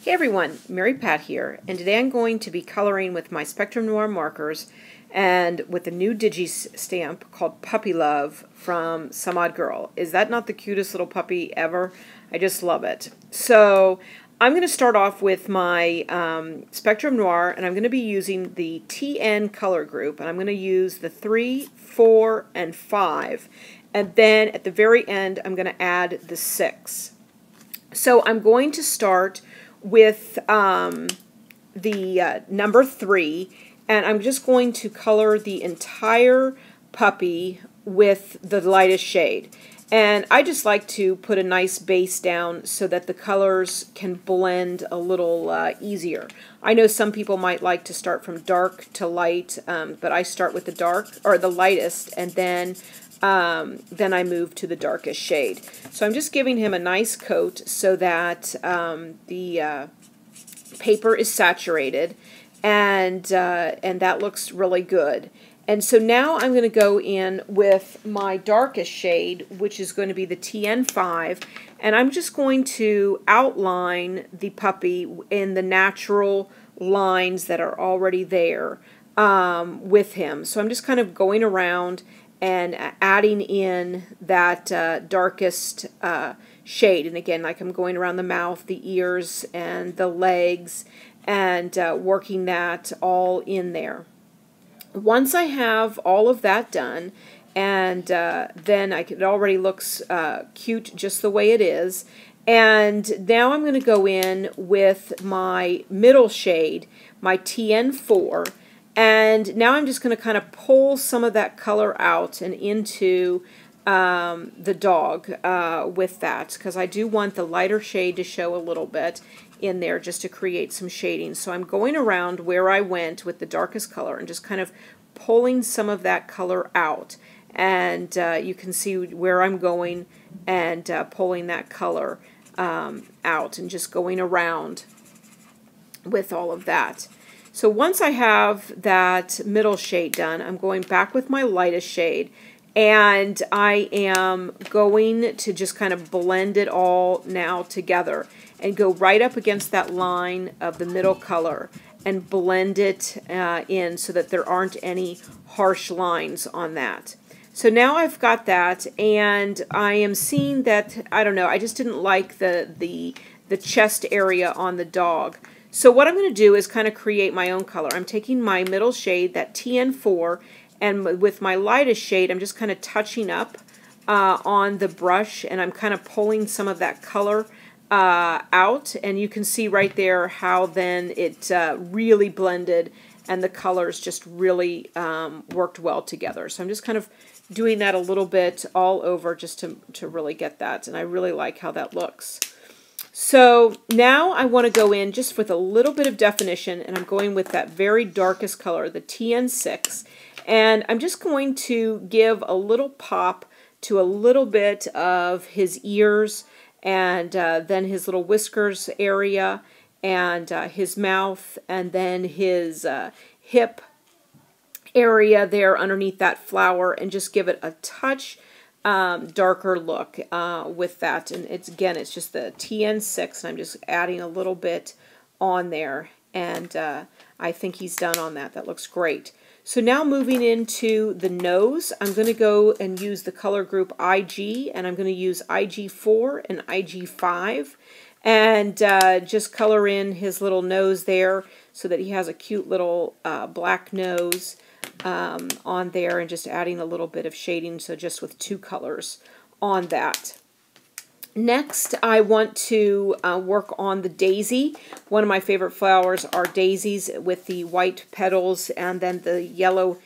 Hey everyone, Mary Pat here, and today I'm going to be coloring with my Spectrum Noir markers and with a new digi stamp called Puppy Love from Some Odd Girl. Is that not the cutest little puppy ever? I just love it. So I'm going to start off with my Spectrum Noir, and I'm going to be using the TN color group, and I'm going to use the 3, 4, and 5, and then at the very end I'm going to add the 6. So I'm going to start with the number 3, and I'm just going to color the entire puppy with the lightest shade. And I just like to put a nice base down so that the colors can blend a little easier. I know some people might like to start from dark to light, but I start with the dark or the lightest, and then I move to the darkest shade. So I'm just giving him a nice coat so that the paper is saturated, and that looks really good. And so now I'm going to go in with my darkest shade, which is going to be the TN5, and I'm just going to outline the puppy in the natural lines that are already there with him. So I'm just kind of going around and adding in that darkest shade. And again, like I'm going around the mouth, the ears, and the legs, and working that all in there. Once I have all of that done, and then it already looks cute just the way it is, and now I'm going to go in with my middle shade, my TN4, and now I'm just going to kind of pull some of that color out and into the dog with that, because I do want the lighter shade to show a little bit in there just to create some shading. So I'm going around where I went with the darkest color and just kind of pulling some of that color out. And you can see where I'm going and pulling that color out and just going around with all of that. So once I have that middle shade done, I'm going back with my lightest shade, and I am going to just kind of blend it all now together and go right up against that line of the middle color and blend it in so that there aren't any harsh lines on that. So now I've got that, and I am seeing that, I don't know, I just didn't like the chest area on the dog. So what I'm going to do is kind of create my own color. I'm taking my middle shade, that TN4, and with my lightest shade, I'm just kind of touching up on the brush, and I'm kind of pulling some of that color out. And you can see right there how then it really blended, and the colors just really worked well together. So I'm just kind of doing that a little bit all over just to really get that, and I really like how that looks. So now I want to go in just with a little bit of definition, and I'm going with that very darkest color, the TN6, and I'm just going to give a little pop to a little bit of his ears, and then his little whiskers area, and his mouth, and then his hip area there underneath that flower, and just give it a touch darker look with that. And it's just the TN6, and I'm just adding a little bit on there, and I think he's done on that. That looks great. So now moving into the nose, I'm going to go and use the color group IG, and I'm going to use IG4 and IG5, and just color in his little nose there so that he has a cute little black nose on there, and just adding a little bit of shading, so just with 2 colors on that. Next, I want to work on the daisy. One of my favorite flowers are daisies with the white petals and then the yellow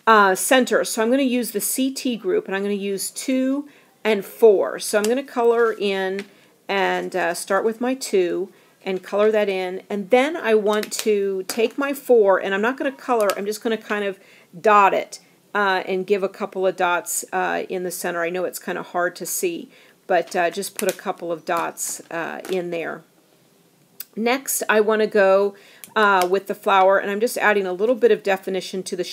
center. So I'm going to use the CT group, and I'm going to use 2 and 4. So I'm going to color in and start with my 2 and color that in. And then I want to take my 4, and I'm not going to color, I'm just going to kind of dot it and give a couple of dots in the center. I know it's kind of hard to see, but just put a couple of dots in there. Next, I want to go with the flower, and I'm just adding a little bit of definition to the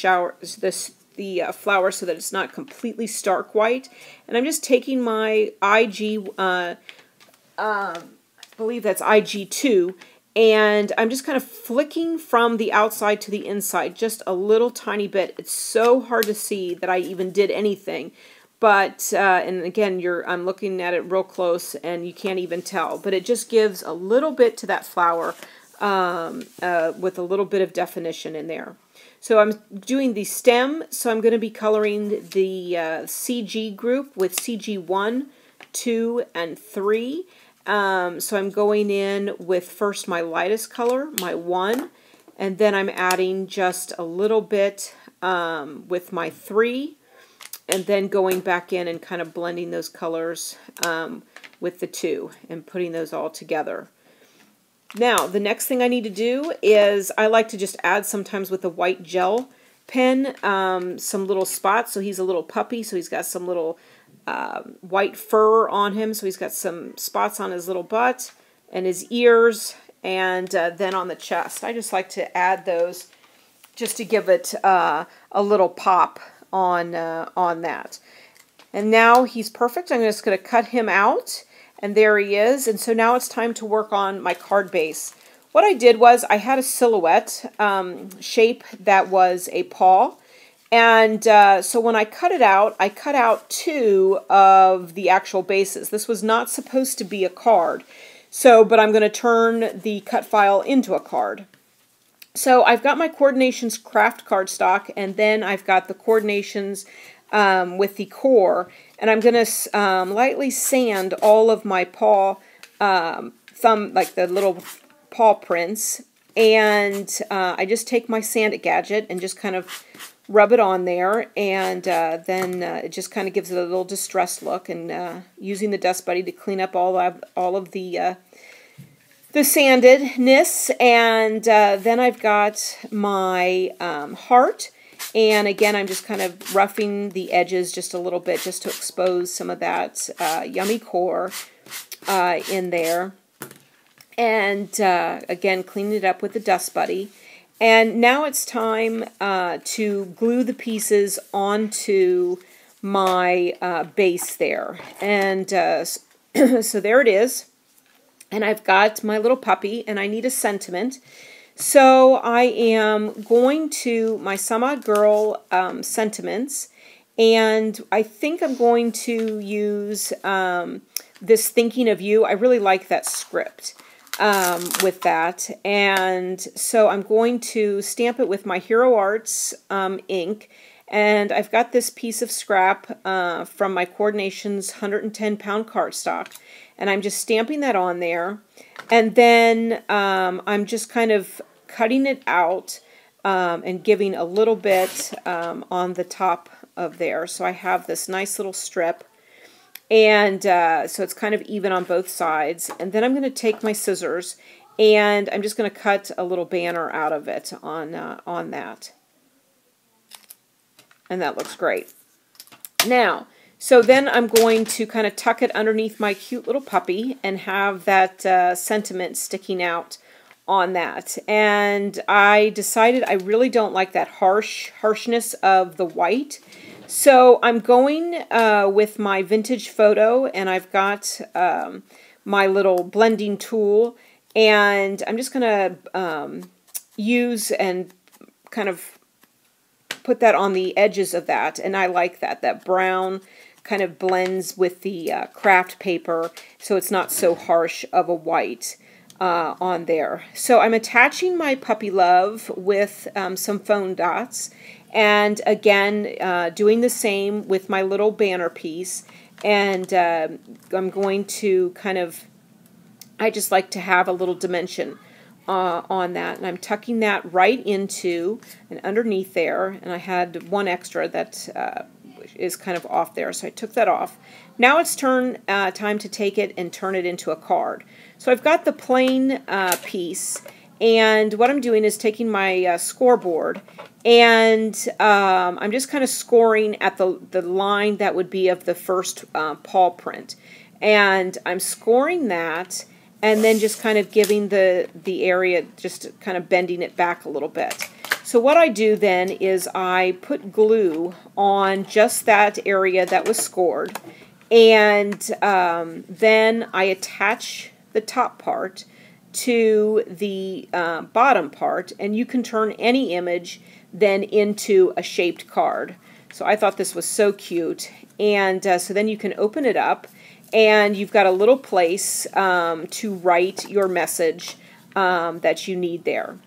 flower so that it's not completely stark white. And I'm just taking my IG, I believe that's IG2, And I'm just kind of flicking from the outside to the inside, just a little tiny bit. It's so hard to see that I even did anything. But, and again, I'm looking at it real close and you can't even tell. But it just gives a little bit to that flower with a little bit of definition in there. So I'm doing the stem, so I'm going to be coloring the CG group with CG 1, 2, and 3. So I'm going in with first my lightest color, my 1, and then I'm adding just a little bit with my 3, and then going back in and kind of blending those colors with the 2 and putting those all together. Now, the next thing I need to do is I like to just add sometimes with a white gel pen some little spots. So he's a little puppy, so he's got some little white fur on him, so he's got some spots on his little butt and his ears, and then on the chest. I just like to add those just to give it a little pop on that. And now he's perfect. I'm just going to cut him out, and there he is. And so now it's time to work on my card base. What I did was I had a silhouette shape that was a paw. And so when I cut it out, I cut out 2 of the actual bases. This was not supposed to be a card. But I'm going to turn the cut file into a card. So I've got my Coordinations craft cardstock, and then I've got the Coordinations with the core. And I'm going to lightly sand all of my paw, like the little paw prints. And I just take my sand it gadget and just kind of rub it on there, and then it just kind of gives it a little distressed look, and using the Dust Buddy to clean up all of the sandedness. And then I've got my heart, and again I'm just kind of roughing the edges just a little bit just to expose some of that yummy core in there, and again cleaning it up with the Dust Buddy. And now it's time to glue the pieces onto my base there. And so there it is. And I've got my little puppy, and I need a sentiment. So I am going to my Some Girl sentiments, and I think I'm going to use this Thinking of You. I really like that script. With that, and so I'm going to stamp it with my Hero Arts ink, and I've got this piece of scrap from my Coordinations 110-pound cardstock, and I'm just stamping that on there, and then I'm just kind of cutting it out and giving a little bit on the top of there, so I have this nice little strip. And so it's kind of even on both sides. And then I'm going to take my scissors, and I'm just going to cut a little banner out of it on that. And that looks great. Now, so then I'm going to kind of tuck it underneath my cute little puppy and have that sentiment sticking out on that. And I decided I really don't like that harshness of the white. So I'm going with my vintage photo, and I've got my little blending tool, and I'm just going to use and kind of put that on the edges of that, and I like that. That brown kind of blends with the craft paper, so it's not so harsh of a white on there. So I'm attaching my Puppy Love with some foam dots, and again doing the same with my little banner piece, and I'm going to kind of, I just like to have a little dimension on that, and I'm tucking that right into and underneath there, and I had one extra that is kind of off there, so I took that off. Now it's time to take it and turn it into a card. So I've got the plain piece, and what I'm doing is taking my scoreboard, and I'm just kind of scoring at the line that would be of the first paw print, and I'm scoring that, and then just kind of giving the area, just kind of bending it back a little bit. So what I do then is I put glue on just that area that was scored, and then I attach the top part, to the bottom part, and you can turn any image then into a shaped card. So I thought this was so cute. And so then you can open it up, and you've got a little place to write your message that you need there.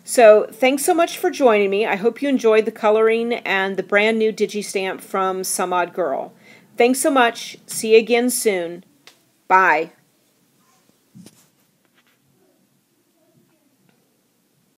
So thanks so much for joining me. I hope you enjoyed the coloring and the brand new digi-stamp from Some Odd Girl. Thanks so much. See you again soon. Bye.